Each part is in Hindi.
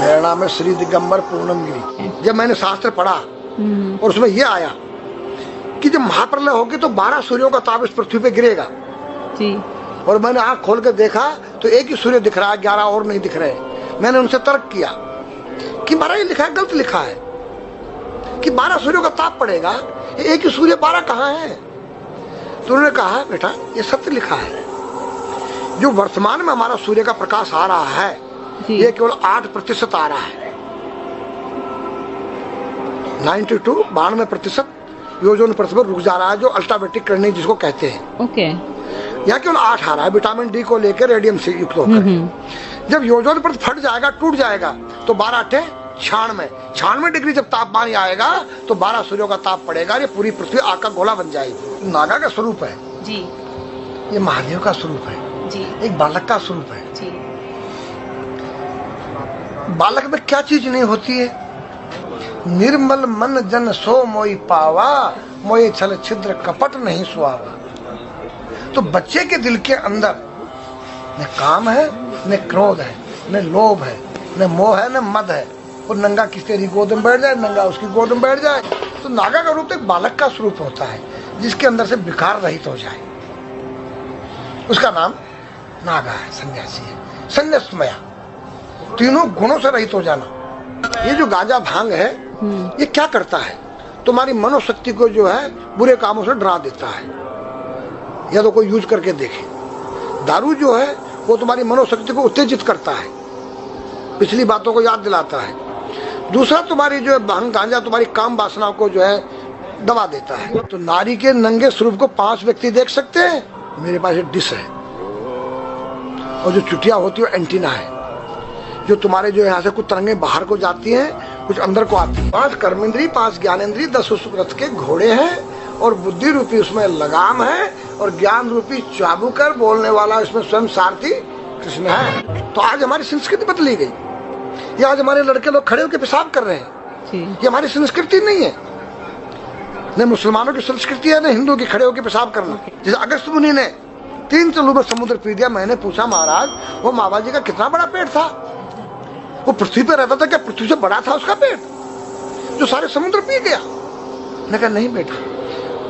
मेरा नाम है श्री दिगंबर पूर्णमगिरी। जब मैंने शास्त्र पढ़ा और उसमें यह आया कि जब महाप्रलय होगी तो 12 सूर्यों का ताप इस पृथ्वी पे गिरेगा जी। और मैंने आंख खोल कर देखा तो एक ही सूर्य दिख रहा है, 11 और नहीं दिख रहे। मैंने उनसे तर्क किया कि महाराज ये लिखा है, गलत लिखा है कि 12 सूर्यों का ताप पड़ेगा, एक ही सूर्य 12 कहाँ है? तो उन्होंने कहा बेटा ये सत्य लिखा है, जो वर्तमान में हमारा सूर्य का प्रकाश आ रहा है ये केवल 8% आ रहा है। 92% ओजोन परत पर रुक जा रहा है, जो अल्ट्रावायलेट किरणें जिसको कहते हैं। ओके। यहाँ केवल 8 आ रहा है विटामिन डी को लेकर, रेडियम से युक्त होकर। जब ओजोन परत फट जाएगा, टूट जाएगा तो 12 96 डिग्री जब तापमान आएगा तो 12 सूर्यों का ताप पड़ेगा। ये पूरी पृथ्वी आग का गोला बन जाएगी। नागा का स्वरूप है जी, ये महादेव का स्वरूप है जी, एक बालक का स्वरूप है जी। बालक में क्या चीज नहीं होती है? निर्मल मन जन सो मोई पावा, मोई छल छिद्र कपट नहीं सुहावा। तो बच्चे के दिल के अंदर न काम है, न क्रोध है, न लोभ है, न मोह है, न मद है। और नंगा किसी तेरी गोद में बैठ जाए, नंगा उसकी गोद में बैठ जाए। तो नागा का रूप एक बालक का स्वरूप होता है जिसके अंदर से विकार रहित हो जाए, उसका नाम नागा है, सन्यासी है। संन्यासमया, तीनों गुणों से रहित हो जाना। ये जो गांजा भांग है ये क्या करता है? तुम्हारी मनोशक्ति को जो है बुरे कामों से डरा देता है। या तो कोई यूज करके देखे। दारू जो है वो तुम्हारी मनोशक्ति को उत्तेजित करता है, पिछली बातों को याद दिलाता है। दूसरा तुम्हारी जो है भांग गांजा तुम्हारी काम वासना को जो है दबा देता है। तो नारी के नंगे स्वरूप को 5 व्यक्ति देख सकते हैं। मेरे पास एक डिश है और जो चुटिया होती है एंटीना है, जो तुम्हारे जो यहाँ से कुछ तरंगे बाहर को जाती हैं, कुछ अंदर को आती है। 5 कर्मेंद्री, 5 ज्ञानेंद्री, 10 रथ के घोड़े हैं और बुद्धि रूपी उसमें लगाम है और ज्ञान रूपी चाबुकर बोलने वाला इसमें स्वयं सारथी कृष्ण है। तो आज हमारी संस्कृति बदली गई। ये आज हमारे लड़के लोग खड़े होकर पेशाब कर रहे हैं। ये हमारी संस्कृति नहीं है। न मुसलमानों की संस्कृति है, न हिंदुओं की खड़े होकर पेशाब करना। जैसे अगस्त मुनि ने 3 चलू में समुद्र पी दिया। मैंने पूछा महाराज वो मामा जी का कितना बड़ा पेट था? वो पृथ्वी पे रहता था, क्या पृथ्वी से बड़ा था उसका पेट जो सारे समुद्र पी गया? मैंने कहा नहीं बेटा,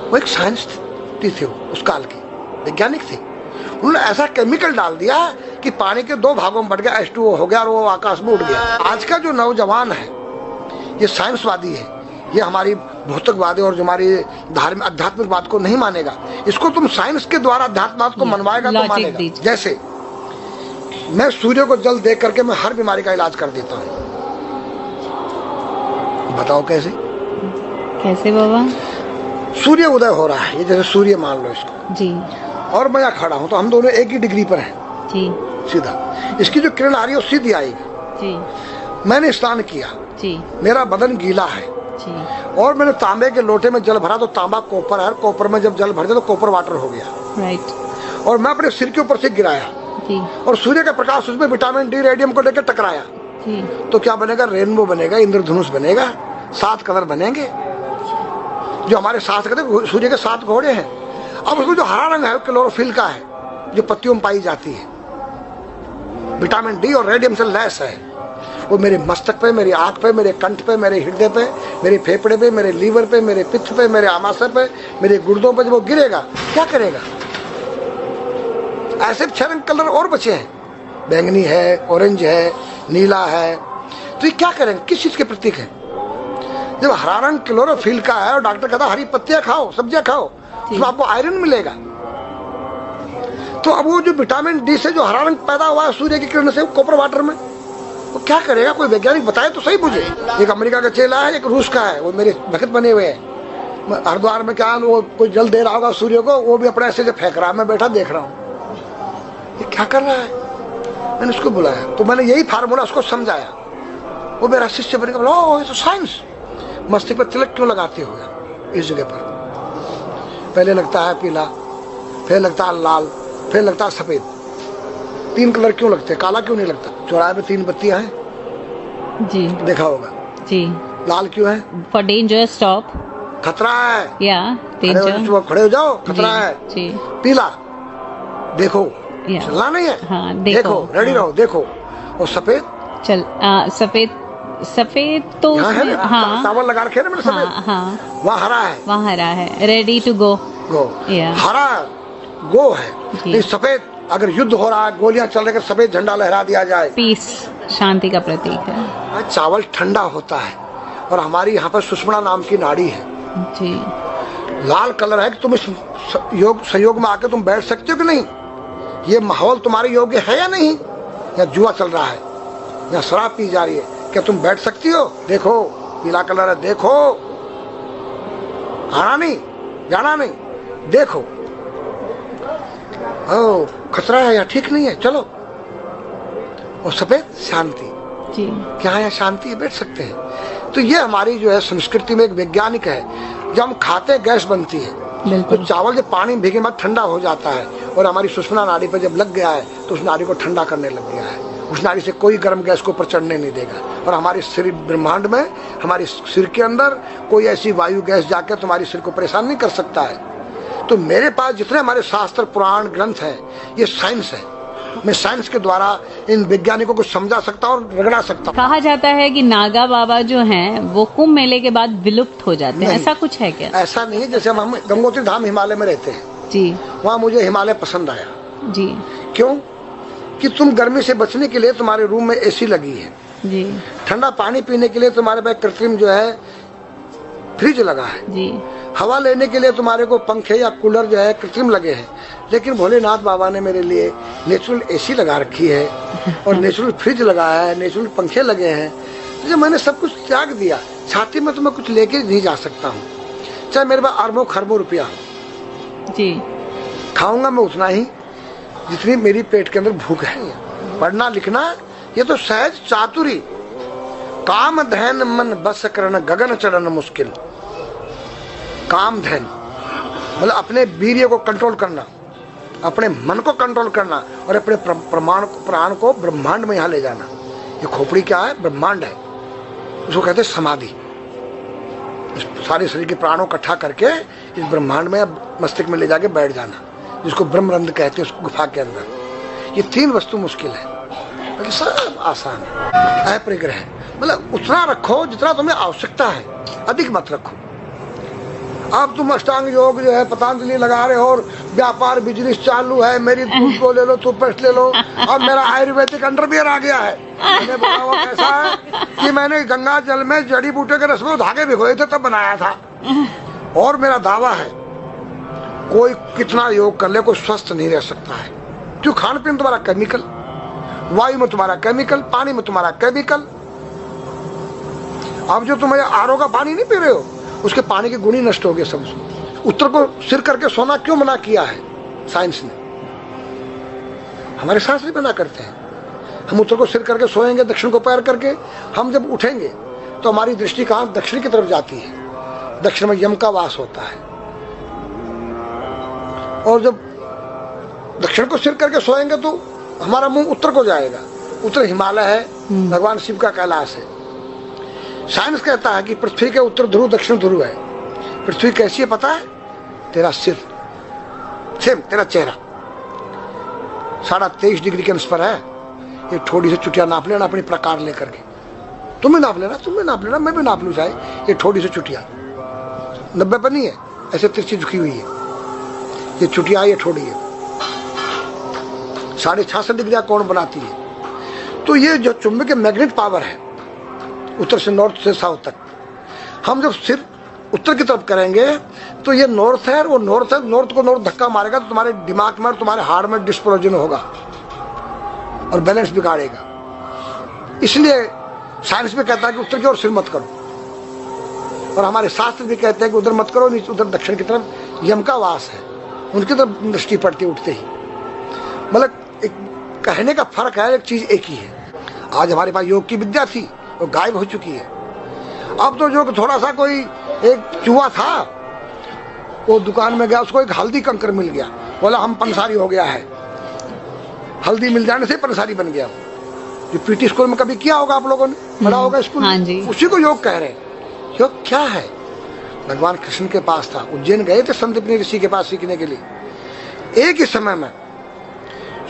वो एक साइंटिस्ट थे, उस काल के वैज्ञानिक थे। उन्होंने ऐसा केमिकल डाल दिया कि पानी के 2 भागों में बढ़ गया, H2O हो गया और वो आकाश में उड़ गया। आज का जो नौजवान है ये साइंसवादी है, ये हमारी भौतिकवादी और जो हमारी धार्मिक आध्यात्मिकवाद को नहीं मानेगा। इसको तुम साइंस के द्वारा अध्यात्मवाद को मनवाएगा तो मानेगा। जैसे मैं सूर्य को जल देख करके मैं हर बीमारी का इलाज कर देता हूँ। बताओ कैसे? कैसे बाबा? सूर्य उदय हो रहा है, ये जैसे सूर्य मान लो इसको जी, और मैं यहाँ खड़ा हूँ तो हम दोनों एक ही डिग्री पर हैं जी। सीधा इसकी जो किरण आ रही है वो सीधी आएगी जी। मैंने स्नान किया जी, मेरा बदन गीला है जी, और मैंने तांबे के लोटे में जल भरा तो तांबा कोपर है, कोपर में जब जल भर दिया तो कोपर वाटर हो गया राइट। और मैं अपने सिर के ऊपर से गिराया जी, और सूर्य का प्रकाश उसमें विटामिन डी रेडियम को लेकर टकराया जी। तो क्या बनेगा? रेनबो बनेगा, इंद्रधनुष बनेगा, 7 कलर बनेंगे। जो हमारे 7 कलर सूर्य के 7 घोड़े हैं। अब उसको जो हरा रंग है क्लोरोफिल का है, जो पत्तियों में पाई जाती है, विटामिन डी और रेडियम से लैस है। वो मेरे मस्तक पे, मेरी आंख पे, मेरे कंठ पे, मेरे हृदय पे, मेरे फेफड़े पे, मेरे लीवर पे, मेरे पित्त पे, मेरे आमाशय पे, मेरे गुर्दों पे जब वो गिरेगा क्या करेगा? ऐसे 6 रंग कलर और बचे हैं, बैंगनी है, ऑरेंज है, नीला है। तो ये क्या करेंगे? किस चीज के प्रतीक है? जब हरा रंग क्लोरोफिल का है और डॉक्टर कहता है हरी पत्तियां खाओ, सब्जियां खाओ, तो आपको आयरन मिलेगा। तो अब वो जो विटामिन डी से जो हरा रंग पैदा हुआ है सूर्य की किरण से कॉपर वाटर में, वो क्या करेगा? कोई वैज्ञानिक बताए तो सही मुझे। एक अमेरिका का चेला है, एक रूस का है, वो मेरे भक्त बने हुए हैं। हरिद्वार में क्या वो कोई जल दे रहा होगा सूर्य को, वो भी अपने ऐसे फेंक रहा है, मैं बैठा देख रहा हूँ ये क्या कर रहा है। मैंने उसको बुलाया तो मैंने यही फार्मूला उसको समझाया। वो मेरा शिष्य बन गया। ओ ये तो साइंस। मस्तिष्क पर तिलक क्यों लगाते हो इस जगह पर? पहले लगता है पीला, फिर लगता है लाल, फिर लगता है सफेद। 3 कलर क्यों लगते हैं? काला क्यों नहीं लगता? चौराहे पे 3 बत्तियां हैं जी, देखा होगा जी। लाल क्यों है? फॉर डेंजर, स्टॉप, खतरा है या डेंजर, खड़े हो जाओ, खतरा है जी। पीला देखो चलना नहीं है, हाँ, देखो रेडी रहो, देखो। और सफेद चल सफेद सफेद तो यहाँ है उसमें ना, हाँ चावल लगा रखे हैं ना मैंने हाँ सफेद, हाँ वहाँ हरा है, वहाँ हरा है, ready to go. Go Yeah. हरा गो है। जी। नहीं सफेद, अगर युद्ध हो रहा है, गोलियां चल रही है, सफेद झंडा लहरा दिया जाए, पीस, शांति का प्रतीक है। चावल ठंडा होता है। और हमारी यहाँ पर सुषुम्ना नाम की नाड़ी है, जी लाल कलर है कि तुम इस योग संयोग में आके तुम बैठ सकते हो कि नहीं, ये माहौल तुम्हारे योग्य है या नहीं, या जुआ चल रहा है, या शराब पी जा रही है, क्या तुम बैठ सकती हो? देखो पीला कलर है, देखो, आना नहीं जाना नहीं, देखो, ओ खतरा है या ठीक नहीं है, चलो। और सफेद शांति, जी क्या यहाँ शांति है, बैठ सकते हैं। तो ये हमारी जो है संस्कृति में एक वैज्ञानिक है। जब हम खाते गैस बनती है, तो बिल्कुल। चावल जब पानी भीगे बाद ठंडा हो जाता है, और हमारी सुषुम्ना नाड़ी पर जब लग गया है तो उस नाड़ी को ठंडा करने लग गया है। उस नाड़ी से कोई गर्म गैस को ऊपर चढ़ने नहीं देगा। और हमारे सिर ब्रह्मांड में, हमारे सिर के अंदर कोई ऐसी वायु गैस जाकर तुम्हारी सिर को परेशान नहीं कर सकता है। तो मेरे पास जितने हमारे शास्त्र पुराण ग्रंथ हैं, ये साइंस है। मैं साइंस के द्वारा इन वैज्ञानिकों को समझा सकता हूँ और रगड़ा सकता हूँ। कहा जाता है कि नागा बाबा जो हैं वो कुंभ मेले के बाद विलुप्त हो जाते हैं, नहीं। ऐसा कुछ है क्या? ऐसा नहीं है। जैसे हम गंगोत्री धाम हिमालय में रहते हैं, जी वहाँ मुझे हिमालय पसंद आया। जी क्यों? कि तुम गर्मी से बचने के लिए तुम्हारे रूम में एसी लगी है, जी ठंडा पानी पीने के लिए तुम्हारे पास कृत्रिम जो है फ्रिज लगा है, जी हवा लेने के लिए तुम्हारे को पंखे या कूलर जो है कृत्रिम लगे हैं। लेकिन भोलेनाथ बाबा ने मेरे लिए नेचुरल एसी लगा रखी है, और नेचुरल फ्रिज लगाया है, नेचुरल पंखे लगे हैं। तो जब मैंने सब कुछ त्याग दिया, छाती में तो मैं कुछ लेके नहीं जा सकता हूँ, चाहे मेरे पास अरबों खरबों रुपया हो, जी खाऊंगा मैं उतना ही जितनी मेरी पेट के अंदर भूख है। पढ़ना लिखना ये तो सहज चातुरी, काम धैन मन बस करना गगन चढ़ना मुश्किल। काम धैन मतलब अपने वीर्य को कंट्रोल करना, अपने मन को कंट्रोल करना, और अपने प्राण को ब्रह्मांड में यहाँ ले जाना। ये खोपड़ी क्या है? ब्रह्मांड है। उसको कहते हैं समाधि। सारे शरीर के प्राणों इकट्ठा करके इस ब्रह्मांड में मस्तिष्क में ले जाके बैठ जाना, जिसको ब्रह्मरंध्र कहते हैं, उस गुफा के अंदर। ये तीन वस्तु मुश्किल है, बाकी सब आसान है। अपरिग्रह मतलब उतना रखो जितना तुम्हें आवश्यकता है, अधिक मत रखो। अब तुम अष्टांग योग जो है पतंजलि लगा रहे हो, और व्यापार बिजनेस चालू है, मेरी दूध को ले लो, टूथपेस्ट ले लो। अब मेरा आयुर्वेदिक अंडरवियर आ गया है। मैंने बोला वो कैसा है कि मैंने गंगा जल में जड़ी बूटे के रस में धागे भिगोए थे तब बनाया था। और मेरा दावा है कोई कितना योग कर ले, कोई स्वस्थ नहीं रह सकता है। क्यों? खान पीन तुम्हारा केमिकल, वायु में तुम्हारा केमिकल, पानी में तुम्हारा केमिकल। अब जो तुम आरओ का पानी नहीं पी रहे हो, उसके पानी के गुण ही नष्ट हो गए सब। उत्तर को सिर करके सोना क्यों मना किया है साइंस ने? हमारे शास्त्र मना करते हैं। हम उत्तर को सिर करके सोएंगे, दक्षिण को पैर करके। हम जब उठेंगे तो हमारी दृष्टि कहाँ? दक्षिण की तरफ जाती है। दक्षिण में यम का वास होता है। और जब दक्षिण को सिर करके सोएंगे तो हमारा मुंह उत्तर को जाएगा। उत्तर हिमालय है, भगवान शिव का कैलाश है। साइंस कहता है कि पृथ्वी के उत्तर ध्रुव दक्षिण ध्रुव है। पृथ्वी कैसी है पता है? तेरा सिर, सेम तेरा चेहरा 23.5 डिग्री के अंश पर है। ये थोड़ी सी चुटिया नाप लेना अपनी प्रकार लेकर के, तुम भी नाप लेना, तुम भी नाप लेना, मैं भी नाप लूँ चाहे। ये थोड़ी सी चुटिया 90 पर नहीं है, ऐसे तिरछी झुकी हुई है। ये चुटिया, ये थोड़ी है 66.5 डिग्री कोण बनाती है। तो ये जो चुंबकीय मैग्नेट पावर है, उत्तर से नॉर्थ से साउथ तक, हम जब सिर उत्तर की तरफ करेंगे तो ये नॉर्थ है, वो नॉर्थ है। नॉर्थ को नॉर्थ धक्का मारेगा तो तुम्हारे दिमाग में और तुम्हारे हार्ट में डिस्प्रोजन होगा और बैलेंस बिगाड़ेगा। इसलिए साइंस में कहता है कि उत्तर की ओर सिर मत करो, और हमारे शास्त्र भी कहते हैं कि उधर मत करो, नीचे उधर दक्षिण की तरफ यम का वास है, उनकी तरफ दृष्टि पड़ती उठते ही। मतलब एक कहने का फर्क है, एक चीज एक ही है। आज हमारे पास योग की विद्या थी, वो गायब हो चुकी है। अब तो जो थोड़ा सा कोई एक चूहा था, वो दुकान में गया, उसको एक हल्दी कंकर मिल गया, बोला हम पंसारी हो गया है। हल्दी मिल जाने से पंसारी बन गया। ये पीटी स्कूल में कभी किया होगा आप लोगों ने, पढ़ा होगा स्कूल हाँ में, उसी को योग कह रहे हैं। योग क्या है? भगवान कृष्ण के पास था, उज्जैन गए थे संदीपनी ऋषि के पास सीखने के लिए। एक ही समय में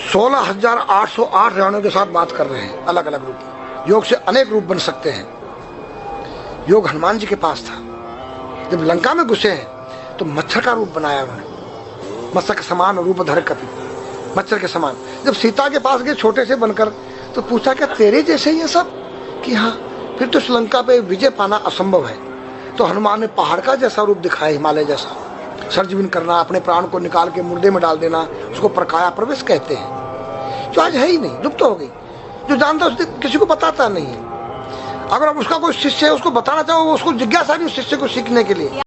16,808 रानियों के साथ बात कर रहे हैं, अलग अलग रूप में। योग से अनेक रूप बन सकते हैं। योग हनुमान जी के पास था। जब लंका में घुसे हैं तो मच्छर का रूप बनाया उन्होंने, मत्स्य के समान रूप धर कपि, मच्छर के समान। जब सीता के पास गए छोटे से बनकर तो पूछा क्या तेरे जैसे ही है सब? कि हाँ। फिर तो श्रीलंका पे विजय पाना असंभव है। तो हनुमान ने पहाड़ का जैसा रूप दिखाया, हिमालय जैसा, सर्जविन करना, अपने प्राण को निकाल के मुर्दे में डाल देना, उसको प्रकाया प्रवेश कहते हैं, जो आज है ही नहीं, लुप्त हो गई। जो जानता है किसी को बताता नहीं है। अगर अब उसका कोई शिष्य है उसको बताना चाहो, उसको जिज्ञासा नहीं उस शिष्य को सीखने के लिए।